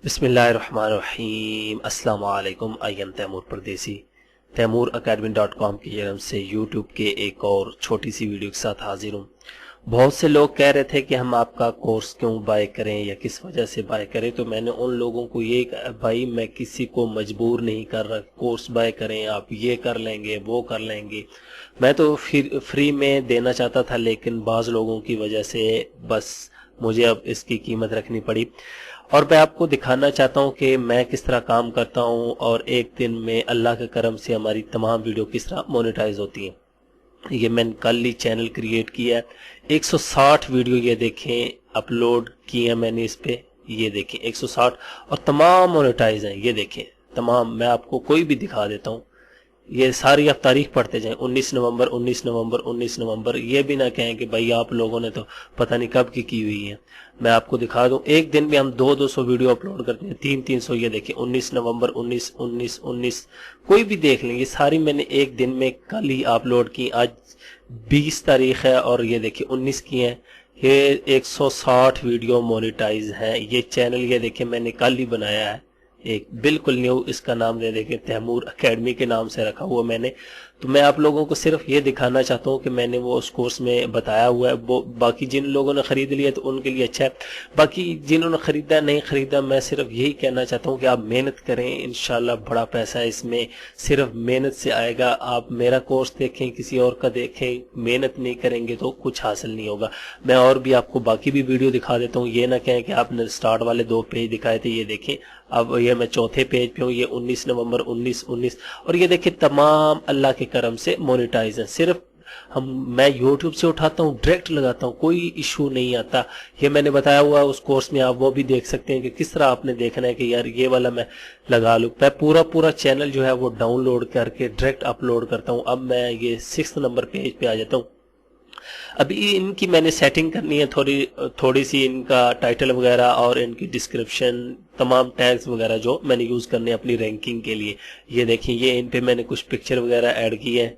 بسم اللہ الرحمن الرحیم۔ السلام علیکم۔ آئی ایم تیمور پردیسی، تیمورacademy.com کی جانب سے یوٹیوب کے ایک اور چھوٹی سی ویڈیو کے ساتھ حاضر ہوں۔ بہت سے لوگ کہہ رہے تھے کہ ہم آپ کا کورس کیوں بائی کریں یا کس وجہ سے بائی کریں، تو میں نے ان لوگوں کو یہ کہا بھائی میں کسی کو مجبور نہیں کر رہا کورس بائی کریں، آپ یہ کر لیں گے وہ کر لیں گے، میں تو فری میں دینا چاہتا تھا، لیکن بعض لوگوں کی وجہ سے بس مجھے اب اس کی قیمت رکھنی پڑی، اور میں آپ کو دکھانا چاہتا ہوں کہ میں کس طرح کام کرتا ہوں اور ایک دن میں اللہ کے کرم سے ہماری تمام ویڈیو کس طرح مونیٹائز ہوتی ہیں۔ یہ میں نے کل ہی چینل کریٹ کیا ہے، 160 ویڈیو یہ دیکھیں اپلوڈ کی ہیں میں نے اس پہ، یہ دیکھیں 160، اور تمام مونیٹائز ہیں، یہ دیکھیں تمام۔ میں آپ کو کوئی بھی دکھا دیتا ہوں، یہ ساری آپ تاریخ پڑھتے جائیں، 19 نومبر 19 نومبر 19 نومبر، یہ بھی نہ کہیں کہ بھائی آپ لوگوں نے تو پتہ نہیں کب کی ہوئی ہیں۔ میں آپ کو دکھا دوں، ایک دن میں ہم 200 ویڈیو اپلوڈ کرتے ہیں، 300، یہ دیکھیں 19 نومبر 19 19 19، کوئی بھی دیکھ لیں، یہ ساری میں نے ایک دن میں کل ہی اپلوڈ کی، آج 20 تاریخ ہے اور یہ دیکھیں 19 کی ہیں، یہ 160 ویڈیو مونیٹائز ہیں۔ یہ چینل یہ دیکھیں میں نے کل ہی بنایا ہے، ایک بالکل نیو، اس کا نام دے دیکھیں تیمور اکیڈمی کے نام سے رکھا ہوا میں نے۔ تو میں آپ لوگوں کو صرف یہ دکھانا چاہتا ہوں کہ میں نے وہ اس کورس میں بتایا ہوا ہے، وہ باقی جن لوگوں نے خرید لیا تو ان کے لیے اچھا ہے، باقی جنہوں نے خریدا نہیں خریدا، میں صرف یہی کہنا چاہتا ہوں کہ آپ محنت کریں، انشاءاللہ بڑا پیسہ ہے اس میں، صرف محنت سے آئے گا۔ آپ میرا کورس دیکھیں، کسی اور کا دیکھیں، محنت نہیں کریں گے تو کچھ حاصل نہیں ہوگا۔ میں اور بھی آپ کو باقی بھی ویڈیو دکھا دیتا ہوں، یہ نہ کہیں کہ آپ نے سٹارٹ والے 2 پیج دکھائے تھے، یہ دیکھیں اب یہ میں چوتھے پیج پہ ہوں، یہ 19 نومبر 19 19، اور یہ دیکھیں تمام اللہ کے کرم سے مونیٹائز ہیں۔ صرف میں یوٹیوب سے اٹھاتا ہوں، ڈائریکٹ لگاتا ہوں، کوئی ایشو نہیں آتا۔ یہ میں نے بتایا ہوا اس کورس میں، آپ وہ بھی دیکھ سکتے ہیں کہ کس طرح آپ نے دیکھنا ہے کہ یار یہ والا میں لگا لوں۔ میں پورا چینل جو ہے وہ ڈاؤن لوڈ کر کے ڈائریکٹ اپلوڈ کرتا ہوں۔ اب میں یہ 6 نمبر پیج پہ آ جاتا ہوں۔ ابھی ان کی میں نے سیٹنگ کرنی ہے تھوڑی سی، ان کا ٹائٹل وغیرہ اور ان کی ڈسکرپشن، تمام ٹیگز وغیرہ جو میں نے یوز کرنے اپنی رینکنگ کے لیے۔ یہ دیکھیں یہ ان پہ میں نے کچھ پکچر وغیرہ ایڈ کی ہے،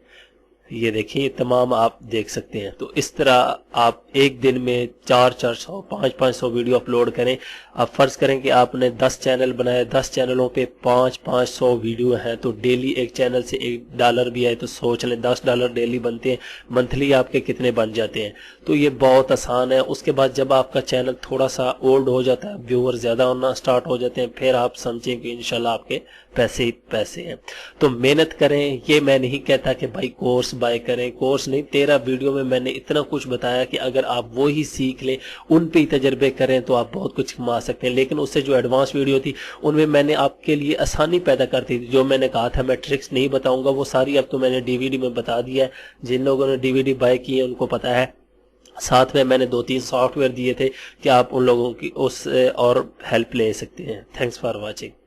یہ دیکھیں یہ تمام آپ دیکھ سکتے ہیں۔ تو اس طرح آپ ایک دن میں 400 500 ویڈیو اپلوڈ کریں۔ آپ فرض کریں کہ آپ نے 10 چینل بنائے، 10 چینلوں پہ 500 ویڈیو ہیں، تو ڈیلی ایک چینل سے $1 بھی آئے تو سوچ لیں $10 ڈیلی بنتے ہیں، منتھلی آپ کے کتنے بن جاتے ہیں۔ تو یہ بہت آسان ہے۔ اس کے بعد جب آپ کا چینل تھوڑا سا اولڈ ہو جاتا ہے، ویور زیادہ ہونا سٹارٹ ہو جاتے ہیں، پھر آپ سمجھیں کہ انشاءاللہ آپ کے پیسے ہی پیسے ہیں۔ تو محنت کریں، یہ میں نہیں کہتا کہ بھائی کورس بائی کریں، کورس نہیں، 13 ویڈیو میں نے اتنا کچھ بتایا کہ اگر آپ وہی سیکھ لیں، ان پہ ہی تجربے کریں تو آپ بہت کچھ کما سکتے ہیں۔ لیکن اس سے جو ایڈوانس ویڈیو تھی ان میں نے آپ کے لیے آسانی پیدا کرتی تھی، جو میں نے کہا تھا میں ٹرکس نہیں بتاؤں گا، وہ ساری اب تو میں نے DVD میں بتا دیا ہے۔ جن لوگوں نے DVD بائی کی ہے ان کو پتا ہے، ساتھ میں نے 2-3 سافٹ ویئر دیے تھے کہ آپ ان لوگوں کی اس اور ہیلپ لے سکتے ہیں۔ Thanks for watching.